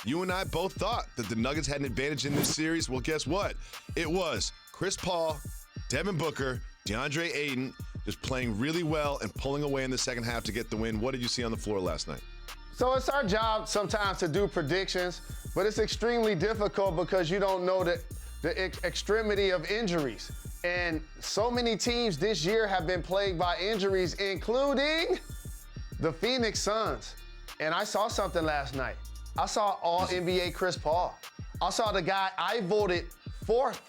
You and I both thought that the Nuggets had an advantage in this series. Well, guess what? It was Chris Paul, Devin Booker, DeAndre Ayton just playing really well and pulling away in the second half to get the win. What did you see on the floor last night? So it's our job sometimes to do predictions, but it's extremely difficult because you don't know the extremity of injuries. And so many teams this year have been plagued by injuries, including the Phoenix Suns. And I saw something last night. I saw All-NBA Chris Paul. I saw the guy I voted fourth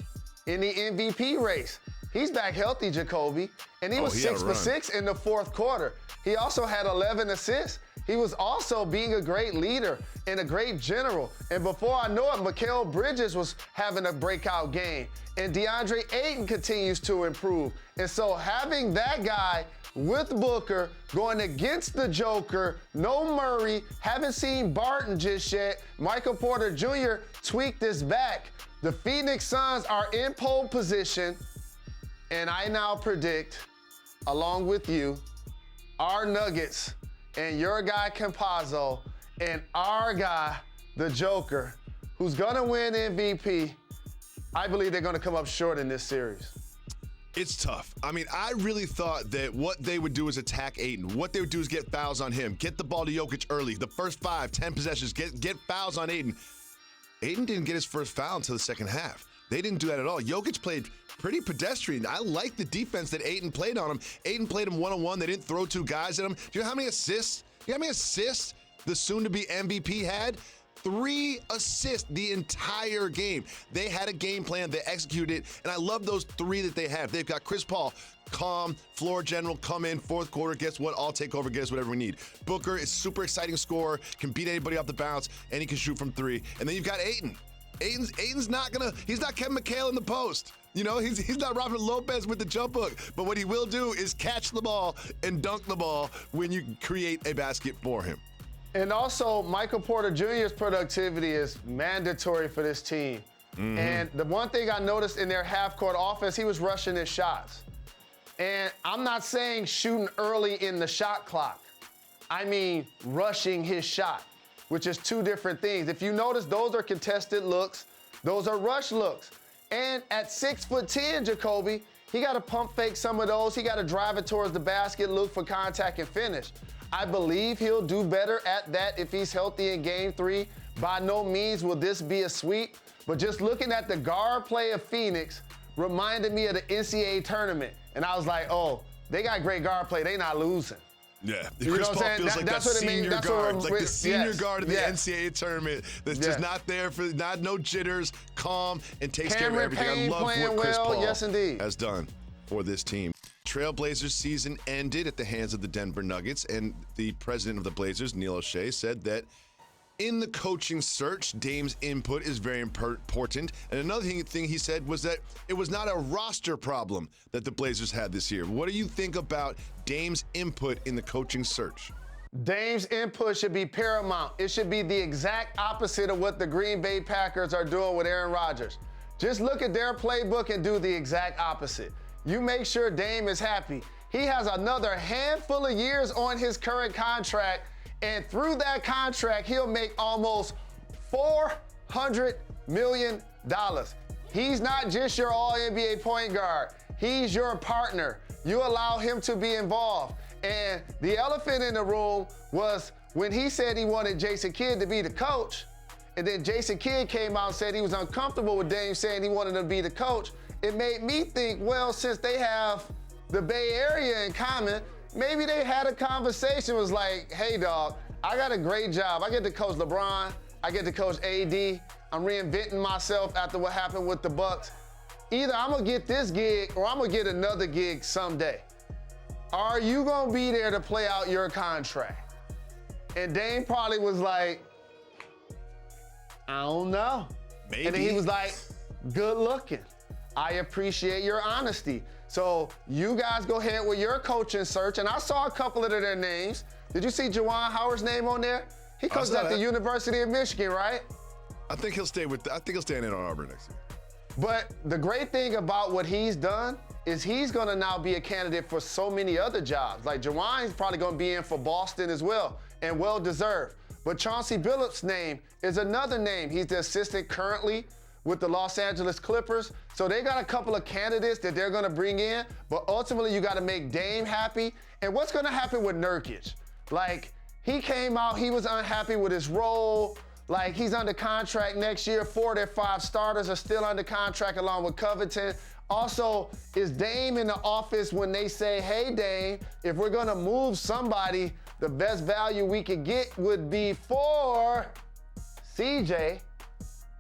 in the MVP race. He's back healthy, Jacoby, and he was 6 for 6 in the fourth quarter. He also had 11 assists. He was also being a great leader and a great general. And before I know it, Mikal Bridges was having a breakout game. And DeAndre Ayton continues to improve. And so having that guy with Booker going against the Joker, no Murray, haven't seen Barton just yet. Michael Porter Jr. tweaked his back. The Phoenix Suns are in pole position. And I now predict, along with you, our Nuggets and your guy Campazzo and our guy, the Joker, who's gonna win MVP, I believe they're gonna come up short in this series. It's tough. I mean, I really thought that what they would do is attack Ayton. What they would do is get fouls on him, get the ball to Jokic early. The first 5-10 possessions, get fouls on Ayton. Ayton didn't get his first foul until the second half. They didn't do that at all. Jokic played pretty pedestrian. I like the defense that Ayton played on him. Ayton played him one-on-one. They didn't throw two guys at him. Do you know how many assists? You know how many assists the soon-to-be MVP had? 3 assists the entire game. They had a game plan. They executed it, and I love those 3 that they have. They've got Chris Paul, calm, floor general, come in, fourth quarter, guess what? I'll take over, get us whatever we need. Booker is super exciting scorer, can beat anybody off the bounce, and he can shoot from 3. And then you've got Ayton. Ayton's not he's not Kevin McHale in the post. You know, he's not Robert Lopez with the jump hook. But what he will do is catch the ball and dunk the ball when you create a basket for him. And also, Michael Porter Jr.'s productivity is mandatory for this team. Mm-hmm. And the one thing I noticed in their half-court offense, he was rushing his shots. And I'm not saying shooting early in the shot clock. I mean rushing his shot, which is 2 different things. If you notice, those are contested looks. Those are rush looks. And at 6'10", Jacoby, he got to pump fake some of those. He got to drive it towards the basket, look for contact, and finish. I believe he'll do better at that if he's healthy in Game 3. By no means will this be a sweep, but just looking at the guard play of Phoenix reminded me of the NCAA tournament. And I was like, oh, they got great guard play. They not losing. Yeah, Chris Paul feels like that senior guard, like the senior guard of the NCAA tournament that's just not there for no jitters, calm, and takes care of everything. I love what Chris Paul has done for this team. Trailblazers season ended at the hands of the Denver Nuggets, and the president of the Blazers, Neil O'Shea, said that in the coaching search, Dame's input is very important. And another thing he said was that it was not a roster problem that the Blazers had this year. What do you think about Dame's input in the coaching search? Dame's input should be paramount. It should be the exact opposite of what the Green Bay Packers are doing with Aaron Rodgers. Just look at their playbook and do the exact opposite. You make sure Dame is happy. He has another handful of years on his current contract, and through that contract, he'll make almost $400 million. He's not just your all-NBA point guard. He's your partner. You allow him to be involved. And the elephant in the room was when he said he wanted Jason Kidd to be the coach, and then Jason Kidd came out and said he was uncomfortable with Dame saying he wanted him to be the coach. It made me think, well, since they have the Bay Area in common, maybe they had a conversation. It was like, hey, dog, I got a great job. I get to coach LeBron. I get to coach AD. I'm reinventing myself after what happened with the Bucks. Either I'm going to get this gig or I'm going to get another gig someday. Are you going to be there to play out your contract? And Dame probably was like, I don't know. Maybe. And then he was like, good looking. I appreciate your honesty. So you guys go ahead with your coaching search. And I saw a couple of their names. Did you see Juwan Howard's name on there? He coaches at the University of Michigan, right? I think he'll stay in Ann Arbor next year. But the great thing about what he's done is he's gonna now be a candidate for so many other jobs. Like Juwan's probably gonna be in for Boston as well, and well deserved. But Chauncey Billups' name is another name. He's the assistant currently with the Los Angeles Clippers. So they got a couple of candidates that they're going to bring in, but ultimately you got to make Dame happy. And what's going to happen with Nurkic? Like, he came out, he was unhappy with his role. Like, he's under contract next year. 4 of their 5 starters are still under contract along with Covington. Also, is Dame in the office when they say, hey, Dame, if we're going to move somebody, the best value we could get would be for CJ.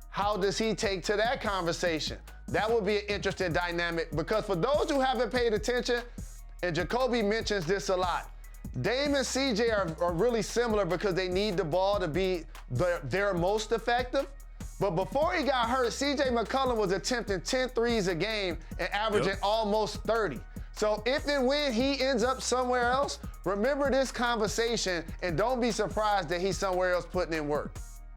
How does he take to that conversation? That would be an interesting dynamic, because for those who haven't paid attention, and Jacoby mentions this a lot, Dame and CJ are really similar because they need the ball to be their most effective. But before he got hurt, CJ McCollum was attempting 10 threes a game and averaging almost 30. So if and when he ends up somewhere else, remember this conversation and don't be surprised that he's somewhere else putting in work.